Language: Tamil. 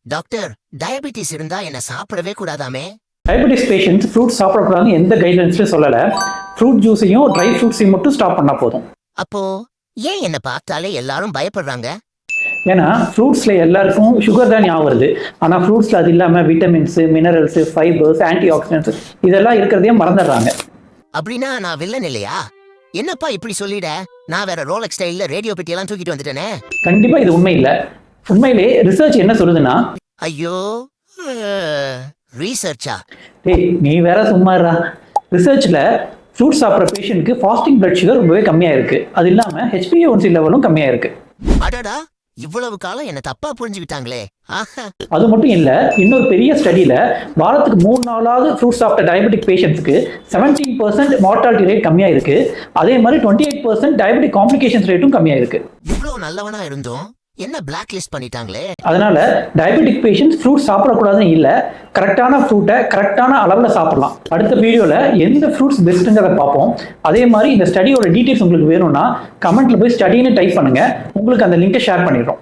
டாக்டர், டயபிட்டிஸ் இருந்தா என்ன சாப்பிடவே கூடாதாமே? டயபெட்டிஸ் பேஷண்ட்ஸ் ஃப்ரூட்ஸ் சாப்பிடக்கூடாதுன்னு எந்த கைட்லைன்ஸ்லையும் சொல்லலை. ஃப்ரூட் ஜூஸையும் ட்ரை ஃப்ரூட்ஸையும் மட்டும் ஸ்டாப் பண்ணால் போதும். அப்போ ஏன் என்ன பார்த்தாலே எல்லாரும் பயப்படுறாங்க? ஏன்னா ஃப்ரூட்ஸில் எல்லாருக்கும் சுகர் தான் ஞாபகம் வருது. ஆனால் ஃப்ரூட்ஸில் அது இல்லாமல் vitamins, minerals, fibres, anti oxidants இதெல்லாம் இருக்கிறதையும் மறந்துடுறாங்க. அப்படின்னா நான் வில்லன் இல்லையா? என்னப்பா இப்படி சொல்லிட? நான் வேற ரோலெக்ஸ் ஸ்டைல்ல ரேடியோ பெட்டி எல்லாம் தூக்கிட்டு வந்துட்டேனே. கண்டிப்பாக இது உண்மை இல்லை. உண்மையிலே ரிசர்ச் என்ன சொல்லுதுன்னா, ஐயோ, ரீசர்ச்சா? டேய் நீ வேற சும்மாறா. ரிசர்ச்சில் ஃப்ரூட் சாப்பிட்ற பேஷண்ட்க்கு ஃபாஸ்டிங் பிளட் சுகர் ரொம்பவே கம்மியாக இருக்குது. அது இல்லாமல் HbA1c லெவலும் கம்மியாக இருக்குது. அடடா, இவ்வளவு காலம் என்ன தப்பா புரிஞ்சுக்கிட்டாங்களே. ஆஹா. அது மட்டும் இல்லை, இன்னொரு பெரிய ஸ்டடியில் வாரத்துக்கு 3 நாளாவது ஃப்ரூட் சாப்பிட்ட டயபெட்டிக் பேஷண்ட்ஸ்க்கு 17% மார்டாலிட்டி ரேட் கம்மியாக இருக்குது. அதே மாதிரி 28% டயபெட்டிக் காம்ப்ளிகேஷன்ஸ் ரேட்டும் கம்மியாக இருக்குது. இவ்வளவு நல்லவனா இருந்தோம் என்ன பிளாக் லிஸ்ட் பண்ணிட்டாங்களே. அதனால டயபெட்டிக் பேஷண்ட்ஸ் ஃப்ரூட் சாப்பிடக்கூடாதுன்னு இல்லை, கரெக்டான ஃப்ரூட்டை கரெக்டான அளவில் சாப்பிடலாம். அடுத்த வீடியோவில் எந்த ஃப்ரூட்ஸ் பெஸ்ட்டுங்கிறத பார்ப்போம். அதே மாதிரி இந்த ஸ்டடியோட டீட்டெயில்ஸ் உங்களுக்கு வேணும்னா கமெண்ட்ல போய் ஸ்டடின்னு டைப் பண்ணுங்க, உங்களுக்கு அந்த லிங்கை ஷேர் பண்ணிடுறோம்.